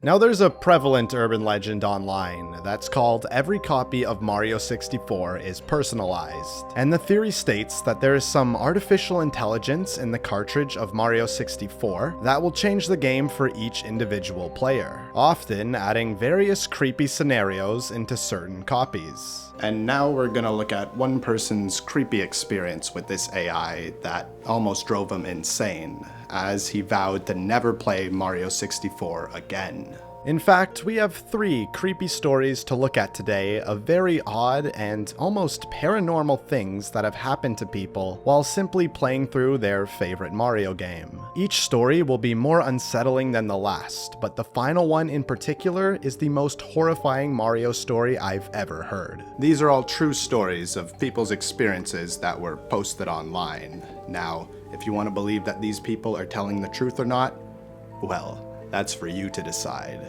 Now there's a prevalent urban legend online that's called every copy of Mario 64 is personalized, and the theory states that there is some artificial intelligence in the cartridge of Mario 64 that will change the game for each individual player, often adding various creepy scenarios into certain copies. And now we're gonna look at one person's creepy experience with this AI that almost drove him insane, as he vowed to never play Mario 64 again. In fact, we have 3 creepy stories to look at today of very odd and almost paranormal things that have happened to people while simply playing through their favorite Mario game. Each story will be more unsettling than the last, but the final one in particular is the most horrifying Mario story I've ever heard. These are all true stories of people's experiences that were posted online. Now, if you want to believe that these people are telling the truth or not, well, that's for you to decide.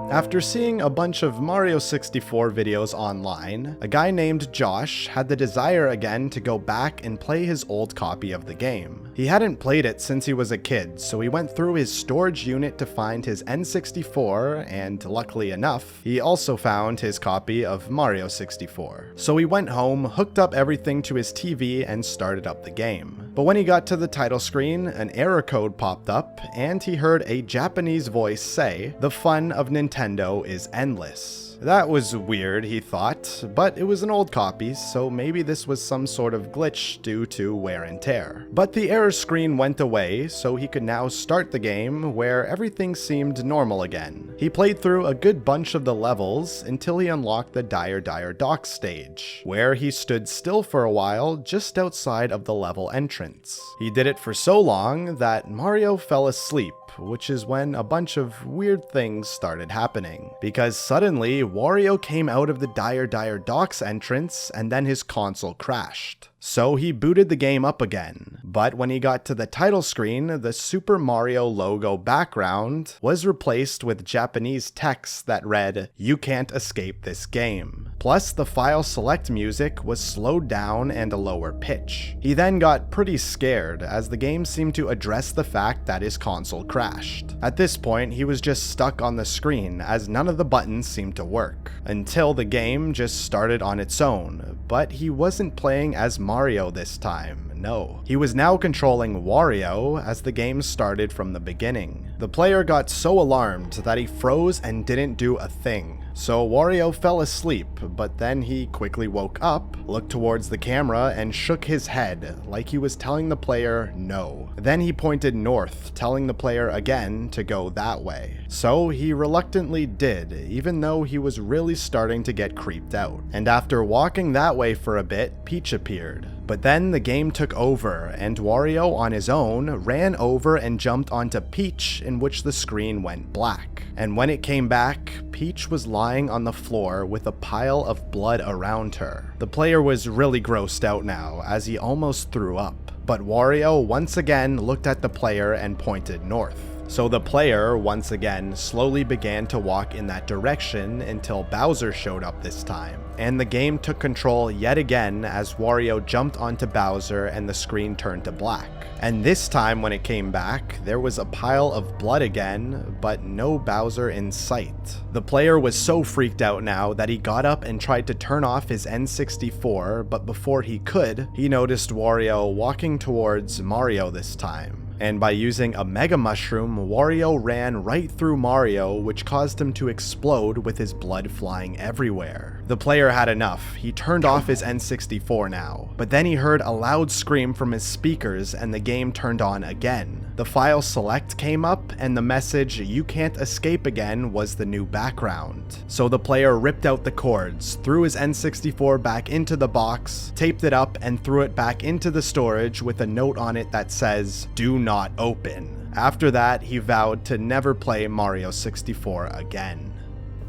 After seeing a bunch of Mario 64 videos online, a guy named Josh had the desire again to go back and play his old copy of the game. He hadn't played it since he was a kid, so he went through his storage unit to find his N64, and luckily enough, he also found his copy of Mario 64. So he went home, hooked up everything to his TV, and started up the game. But when he got to the title screen, an error code popped up, and he heard a Japanese voice say, "The fun of Nintendo is endless." That was weird, he thought, but it was an old copy, so maybe this was some sort of glitch due to wear and tear. But the error screen went away, so he could now start the game where everything seemed normal again. He played through a good bunch of the levels until he unlocked the Dire Dock stage, where he stood still for a while just outside of the level entrance. He did it for so long that Mario fell asleep, which is when a bunch of weird things started happening. Because suddenly, Wario came out of the Dire Dock's entrance and then his console crashed. So he booted the game up again, but when he got to the title screen, the Super Mario logo background was replaced with Japanese text that read, "You can't escape this game." Plus, the file select music was slowed down and a lower pitch. He then got pretty scared, as the game seemed to address the fact that his console crashed. At this point, he was just stuck on the screen, as none of the buttons seemed to work, until the game just started on its own, but he wasn't playing as Mario this time, no. He was now controlling Wario as the game started from the beginning. The player got so alarmed that he froze and didn't do a thing. So Wario fell asleep, but then he quickly woke up, looked towards the camera, and shook his head, like he was telling the player no. Then he pointed north, telling the player again to go that way. So he reluctantly did, even though he was really starting to get creeped out. And after walking that way for a bit, Peach appeared. But then the game took over, and Wario on his own ran over and jumped onto Peach, in which the screen went black. And when it came back, Peach was lying on the floor with a pile of blood around her. The player was really grossed out now, as he almost threw up. But Wario once again looked at the player and pointed north. So the player, once again, slowly began to walk in that direction until Bowser showed up this time. And the game took control yet again as Wario jumped onto Bowser and the screen turned to black. And this time when it came back, there was a pile of blood again, but no Bowser in sight. The player was so freaked out now that he got up and tried to turn off his N64, but before he could, he noticed Wario walking towards Mario this time. And by using a Mega Mushroom, Wario ran right through Mario, which caused him to explode with his blood flying everywhere. The player had enough. He turned off his N64 now. But then he heard a loud scream from his speakers and the game turned on again. The file select came up and the message, "You can't escape again," was the new background. So the player ripped out the cords, threw his N64 back into the box, taped it up, and threw it back into the storage with a note on it that says, "Do not open." After that, he vowed to never play Mario 64 again.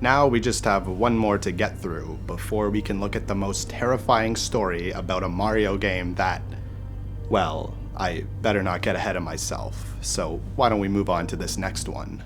Now we just have one more to get through before we can look at the most terrifying story about a Mario game that, well, I better not get ahead of myself, so why don't we move on to this next one.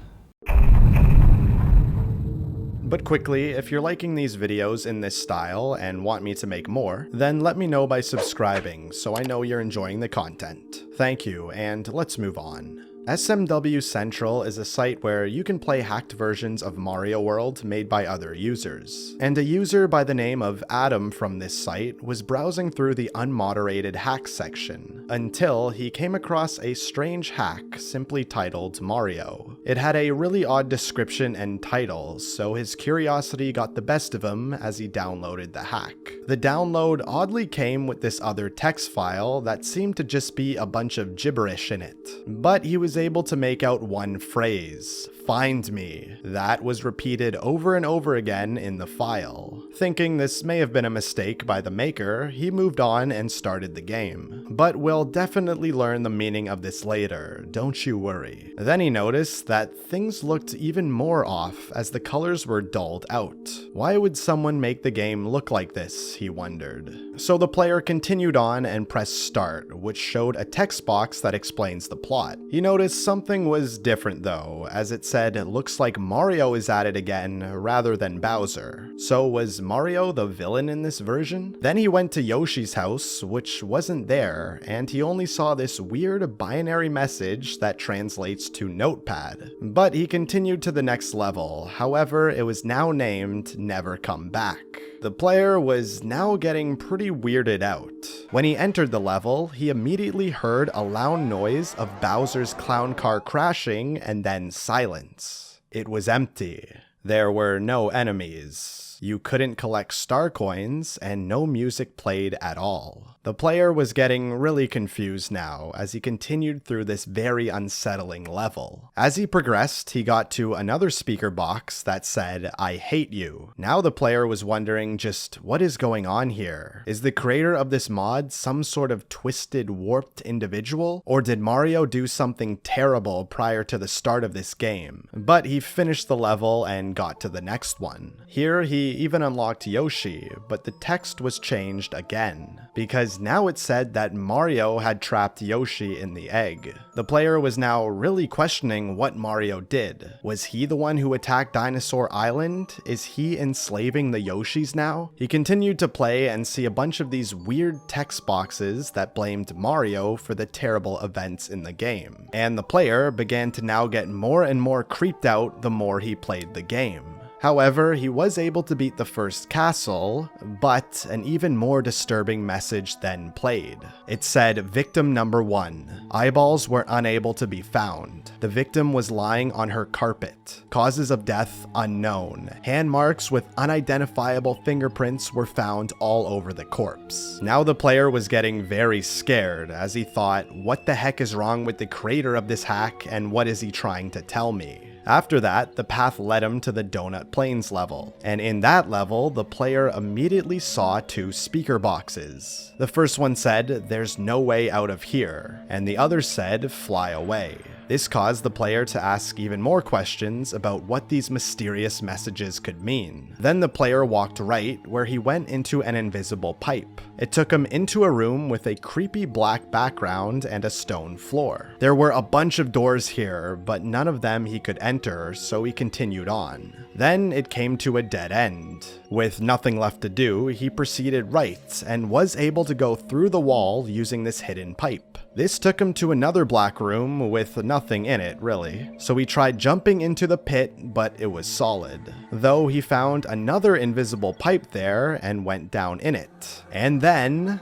But quickly, if you're liking these videos in this style and want me to make more, then let me know by subscribing so I know you're enjoying the content. Thank you, and let's move on. SMW Central is a site where you can play hacked versions of Mario World made by other users. And a user by the name of Adam from this site was browsing through the unmoderated hack section until he came across a strange hack simply titled Mario. It had a really odd description and title, so his curiosity got the best of him as he downloaded the hack. The download oddly came with this other text file that seemed to just be a bunch of gibberish in it. But he was able to make out one phrase, "Find me." That was repeated over and over again in the file. Thinking this may have been a mistake by the maker, he moved on and started the game. But we'll definitely learn the meaning of this later, don't you worry. Then he noticed that things looked even more off as the colors were dulled out. Why would someone make the game look like this, he wondered. So the player continued on and pressed start, which showed a text box that explains the plot. He noticed something was different though, as it said it looks like Mario is at it again rather than Bowser. So was Mario the villain in this version? Then he went to Yoshi's house, which wasn't there, and he only saw this weird binary message that translates to notepad. But he continued to the next level, however it was now named Never Come Back. The player was now getting pretty weirded out. When he entered the level, he immediately heard a loud noise of Bowser's clown car crashing and then silence. It was empty. There were no enemies. You couldn't collect star coins, and no music played at all. The player was getting really confused now as he continued through this very unsettling level. As he progressed, he got to another speaker box that said, "I hate you." Now the player was wondering just what is going on here? Is the creator of this mod some sort of twisted, warped individual? Or did Mario do something terrible prior to the start of this game? But he finished the level and got to the next one. Here he even unlocked Yoshi, but the text was changed again, because now it said that Mario had trapped Yoshi in the egg. The player was now really questioning what Mario did. Was he the one who attacked Dinosaur Island? Is he enslaving the Yoshis now? He continued to play and see a bunch of these weird text boxes that blamed Mario for the terrible events in the game. And the player began to now get more and more creeped out the more he played the game. However, he was able to beat the first castle, but an even more disturbing message then played. It said, "Victim number 1. Eyeballs were unable to be found. The victim was lying on her carpet. Causes of death unknown. Hand marks with unidentifiable fingerprints were found all over the corpse." Now the player was getting very scared as he thought, what the heck is wrong with the creator of this hack and what is he trying to tell me? After that, the path led him to the Donut Plains level, and in that level, the player immediately saw 2 speaker boxes. The first one said, "There's no way out of here," and the other said, "Fly away." This caused the player to ask even more questions about what these mysterious messages could mean. Then the player walked right, where he went into an invisible pipe. It took him into a room with a creepy black background and a stone floor. There were a bunch of doors here, but none of them he could enter, so he continued on. Then it came to a dead end. With nothing left to do, he proceeded right, and was able to go through the wall using this hidden pipe. This took him to another black room with nothing in it, really. So he tried jumping into the pit, but it was solid. Though he found another invisible pipe there and went down in it. And then,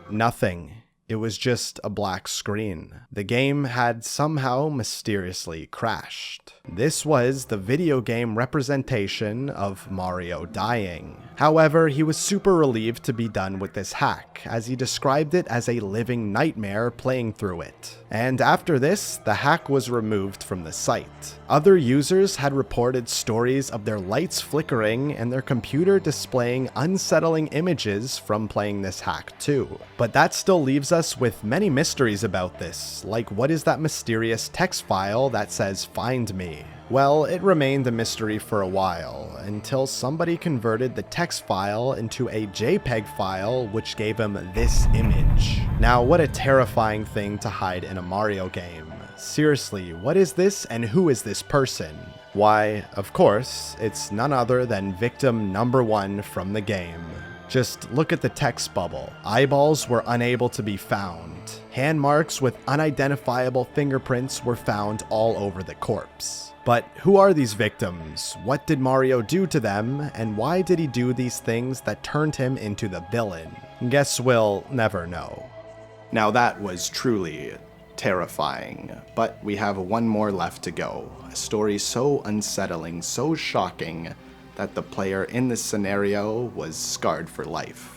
nothing. It was just a black screen. The game had somehow mysteriously crashed. This was the video game representation of Mario dying. However, he was super relieved to be done with this hack, as he described it as a living nightmare playing through it. And after this, the hack was removed from the site. Other users had reported stories of their lights flickering and their computer displaying unsettling images from playing this hack too. But that still leaves us with many mysteries about this, like what is that mysterious text file that says "Find me"? Well, it remained a mystery for a while, until somebody converted the text file into a JPEG file which gave him this image. Now, what a terrifying thing to hide in a Mario game. Seriously, what is this and who is this person? Why, of course, it's none other than victim number 1 from the game. Just look at the text bubble. Eyeballs were unable to be found. Hand marks with unidentifiable fingerprints were found all over the corpse. But who are these victims? What did Mario do to them? And why did he do these things that turned him into the villain? Guess we'll never know. Now that was truly terrifying, but we have one more left to go. A story so unsettling, so shocking, that the player in this scenario was scarred for life.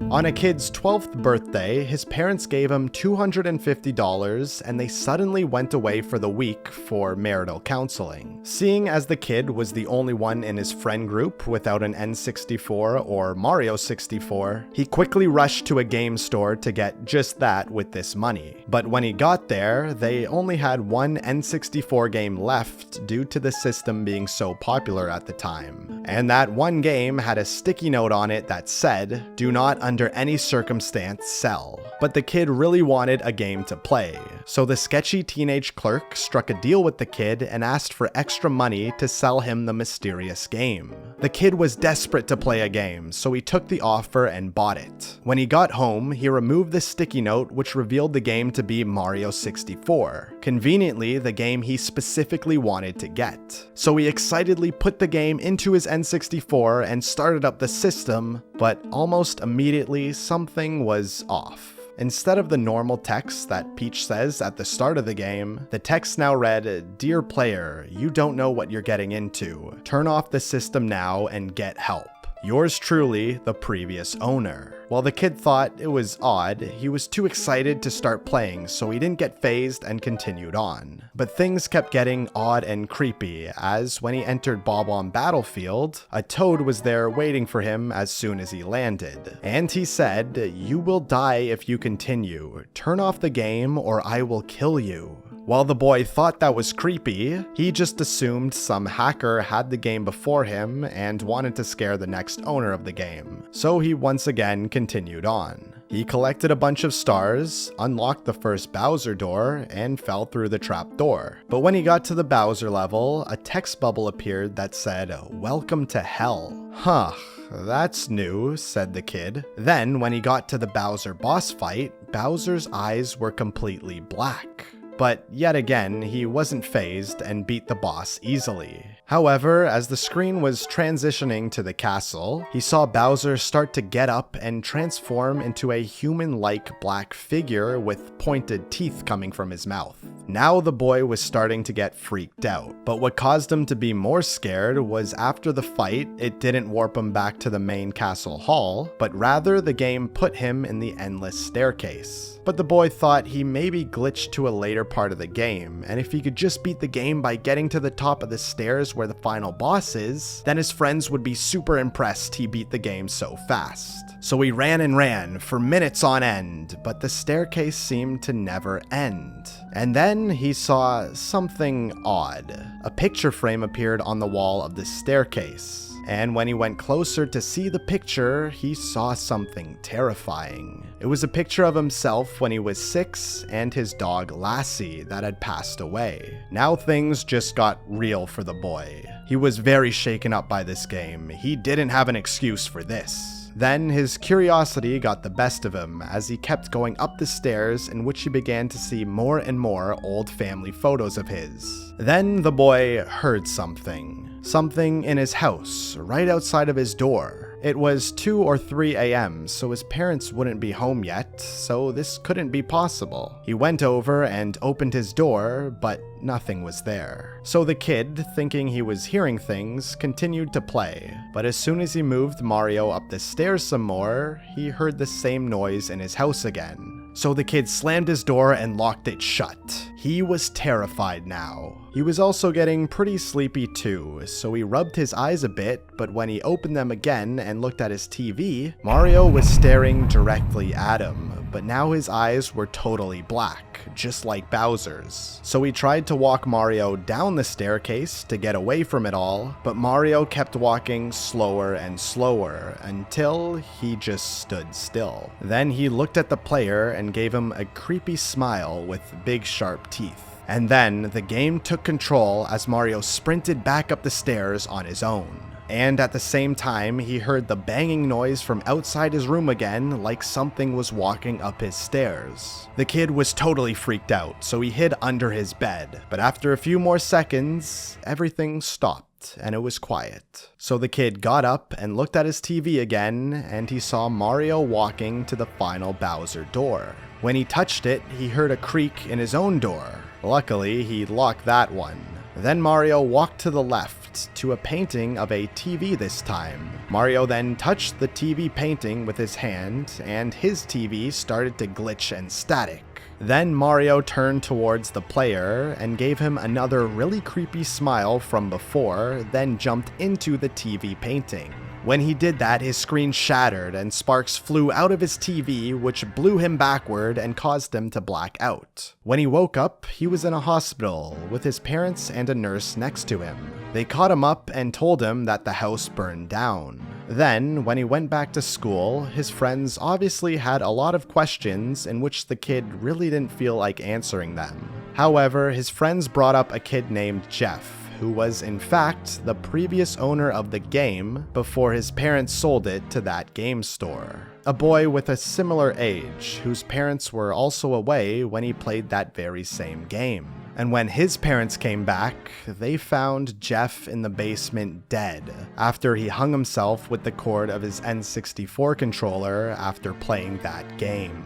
On a kid's 12th birthday, his parents gave him $250 and they suddenly went away for the week for marital counseling. Seeing as the kid was the only one in his friend group without an N64 or Mario 64, he quickly rushed to a game store to get just that with this money. But when he got there, they only had one N64 game left due to the system being so popular at the time. And that one game had a sticky note on it that said, "Do not under any circumstance sell." But the kid really wanted a game to play, so the sketchy teenage clerk struck a deal with the kid and asked for extra money to sell him the mysterious game. The kid was desperate to play a game, so he took the offer and bought it. When he got home, he removed the sticky note which revealed the game to be Mario 64, conveniently the game he specifically wanted to get. So he excitedly put the game into his N64 and started up the system, but almost immediately something was off. Instead of the normal text that Peach says at the start of the game, the text now read, "Dear player, you don't know what you're getting into. Turn off the system now and get help. Yours truly, the previous owner." While the kid thought it was odd, he was too excited to start playing, so he didn't get phased and continued on. But things kept getting odd and creepy, as when he entered Bob-omb Battlefield, a toad was there waiting for him as soon as he landed. And he said, "You will die if you continue. Turn off the game or I will kill you." While the boy thought that was creepy, he just assumed some hacker had the game before him and wanted to scare the next owner of the game. So he once again continued on. He collected a bunch of stars, unlocked the first Bowser door, and fell through the trap door. But when he got to the Bowser level, a text bubble appeared that said, "Welcome to hell." Huh. "That's new," said the kid. Then, when he got to the Bowser boss fight, Bowser's eyes were completely black. But yet again, he wasn't phased and beat the boss easily. However, as the screen was transitioning to the castle, he saw Bowser start to get up and transform into a human-like black figure with pointed teeth coming from his mouth. Now the boy was starting to get freaked out, but what caused him to be more scared was after the fight, it didn't warp him back to the main castle hall, but rather the game put him in the endless staircase. But the boy thought he maybe glitched to a later part of the game, and if he could just beat the game by getting to the top of the stairs where the final boss is, then his friends would be super impressed he beat the game so fast. So he ran and ran for minutes on end, but the staircase seemed to never end. And then he saw something odd. A picture frame appeared on the wall of the staircase. And when he went closer to see the picture, he saw something terrifying. It was a picture of himself when he was 6 and his dog Lassie that had passed away. Now things just got real for the boy. He was very shaken up by this game. He didn't have an excuse for this. Then his curiosity got the best of him as he kept going up the stairs, in which he began to see more and more old family photos of his. Then the boy heard something. Something in his house, right outside of his door. It was 2 or 3 a.m., so his parents wouldn't be home yet, so this couldn't be possible. He went over and opened his door, but nothing was there. So the kid, thinking he was hearing things, continued to play. But as soon as he moved Mario up the stairs some more, he heard the same noise in his house again. So the kid slammed his door and locked it shut. He was terrified now. He was also getting pretty sleepy too, so he rubbed his eyes a bit, but when he opened them again and looked at his TV, Mario was staring directly at him, but now his eyes were totally black, just like Bowser's. So he tried to walk Mario down the staircase to get away from it all, but Mario kept walking slower and slower until he just stood still. Then he looked at the player and gave him a creepy smile with big sharp teeth. And then the game took control as Mario sprinted back up the stairs on his own. And at the same time, he heard the banging noise from outside his room again, like something was walking up his stairs. The kid was totally freaked out, so he hid under his bed. But after a few more seconds, everything stopped and it was quiet. So the kid got up and looked at his TV again, and he saw Mario walking to the final Bowser door. When he touched it, he heard a creak in his own door. Luckily, he locked that one. Then Mario walked to the left, to a painting of a TV this time. Mario then touched the TV painting with his hand, and his TV started to glitch and static. Then Mario turned towards the player and gave him another really creepy smile from before, then jumped into the TV painting. When he did that, his screen shattered and sparks flew out of his TV, which blew him backward and caused him to black out. When he woke up, he was in a hospital with his parents and a nurse next to him. They caught him up and told him that the house burned down. Then, when he went back to school, his friends obviously had a lot of questions in which the kid really didn't feel like answering them. However, his friends brought up a kid named Jeff, who was in fact the previous owner of the game before his parents sold it to that game store. A boy with a similar age, whose parents were also away when he played that very same game. And when his parents came back, they found Jeff in the basement dead, after he hung himself with the cord of his N64 controller after playing that game.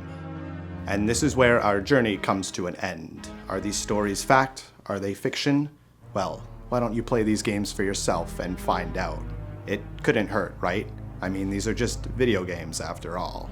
And this is where our journey comes to an end. Are these stories fact? Are they fiction? Well, why don't you play these games for yourself and find out? It couldn't hurt, right? I mean, these are just video games after all.